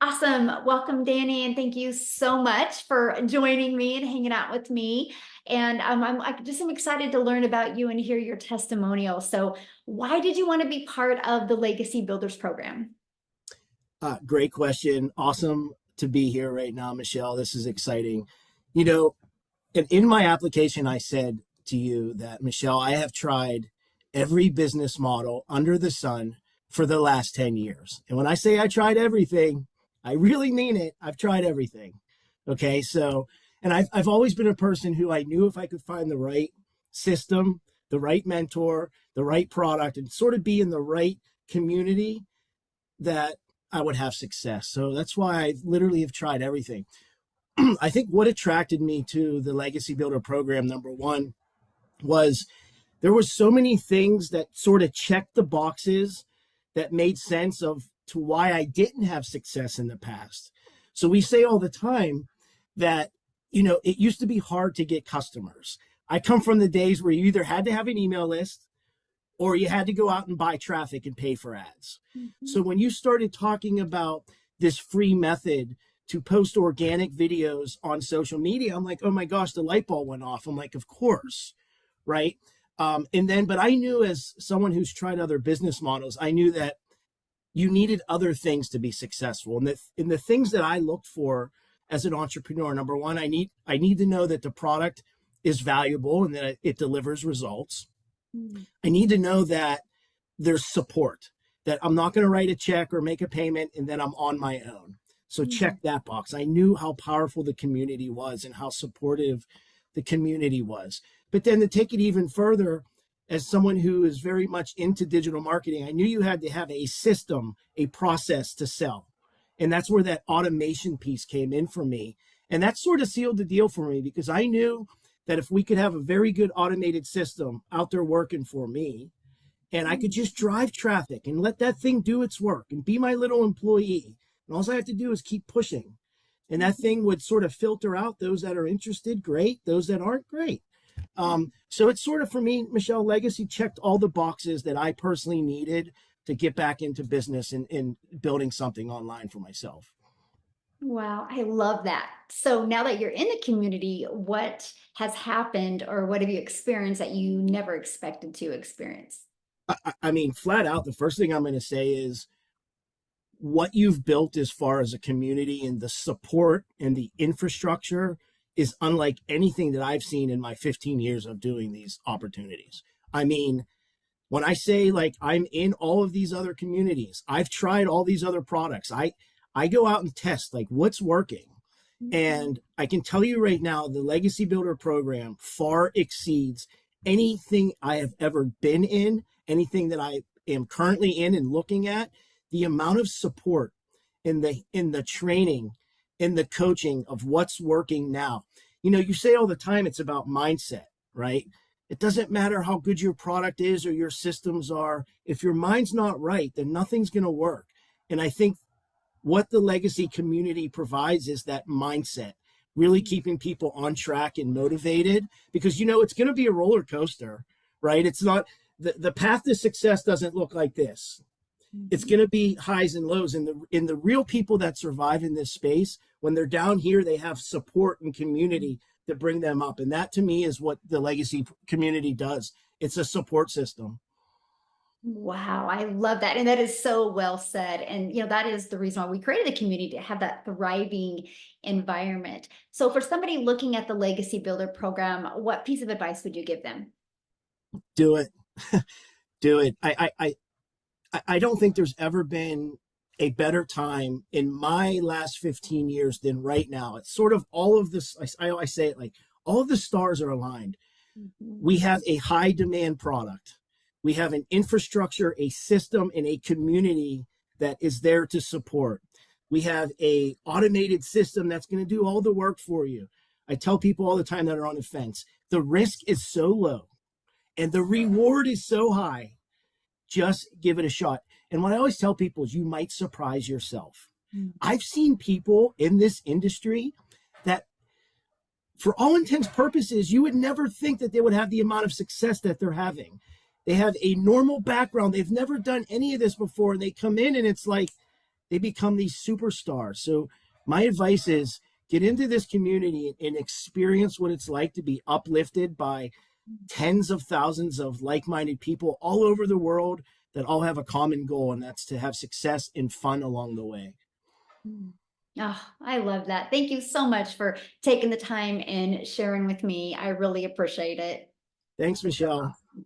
Awesome. Welcome, Danny, and thank you so much for joining me and hanging out with me. And I'm excited to learn about you and hear your testimonial. So, why did you want to be part of the Legacy Builders program? Great question. Awesome to be here right now, Michelle. This is exciting. You know, and in my application, I said to you that, Michelle, I have tried every business model under the sun for the last 10 years. And when I say I tried everything, I really mean it. I've tried everything. Okay. So, and I've always been a person who I knew if I could find the right system, the right mentor, the right product, and sort of be in the right community, that I would have success. So that's why I literally have tried everything. I think what attracted me to the Legacy Builder program, number one, was there were so many things that sort of checked the boxes that made sense of to why I didn't have success in the past. So we say all the time that, it used to be hard to get customers. I come from the days where you either had to have an email list or you had to go out and buy traffic and pay for ads. Mm-hmm. So when you started talking about this free method to post organic videos on social media, I'm like, oh my gosh, the light bulb went off. I'm like, of course, right? But I knew, as someone who's tried other business models, I knew that you needed other things to be successful. And the things that I looked for as an entrepreneur, number one, I need to know that the product is valuable and that it delivers results. I need to know that there's support, that I'm not going to write a check or make a payment and then I'm on my own. So check that box. I knew how powerful the community was and how supportive the community was. But then to take it even further, as someone who is very much into digital marketing, I knew you had to have a system, a process to sell. And that's where that automation piece came in for me. And that sort of sealed the deal for me, because I knew that if we could have a very good automated system out there working for me, and I could just drive traffic and let that thing do its work and be my little employee, and all I have to do is keep pushing, and that thing would sort of filter out those that are interested, great, those that aren't, great. So it's sort of, for me, Michelle, Legacy checked all the boxes that I personally needed to get back into business and building something online for myself. Wow, I love that. So now that you're in the community, what has happened or what have you experienced that you never expected to experience? I mean, flat out, the first thing I'm going to say is what you've built as far as a community and the support and the infrastructure is unlike anything that I've seen in my 15 years of doing these opportunities. I mean, when I say, like, I'm in all of these other communities, I've tried all these other products. I go out and test, like, what's working. And I can tell you right now, the Legacy Builder program far exceeds anything I have ever been in, anything that I am currently in and looking at. The amount of support in the training, in the coaching of what's working now. You say all the time it's about mindset, right? It doesn't matter how good your product is or your systems are. If your mind's not right, then nothing's going to work. And I think what the Legacy community provides is that mindset, really keeping people on track and motivated, because it's going to be a roller coaster, right? It's not the path to success doesn't look like this. It's going to be highs and lows, and the real people that survive in this space, when they're down here, they have support and community that bring them up. And that, to me, is what the Legacy community does. It's a support system. Wow, I love that. And that is so well said. And, that is the reason why we created a community, to have that thriving environment. So for somebody looking at the Legacy Builder program, what piece of advice would you give them? Do it. Do it. I don't think there's ever been a better time in my last 15 years than right now. It's sort of all of this. I say it like all of the stars are aligned. We have a high demand product. We have an infrastructure, a system, and a community that is there to support. We have a automated system that's going to do all the work for you. I tell people all the time that are on the fence, the risk is so low and the reward is so high. Just give it a shot. And what I always tell people is you might surprise yourself. I've seen people in this industry that, for all intents purposes, you would never think that they would have the amount of success that they're having. They have a normal background. They've never done any of this before. And they come in and it's like, they become these superstars. So my advice is get into this community and experience what it's like to be uplifted by tens of thousands of like-minded people all over the world that all have a common goal, and that's to have success and fun along the way. Mm. Oh, I love that. Thank you so much for taking the time and sharing with me. I really appreciate it. Thanks, Michelle.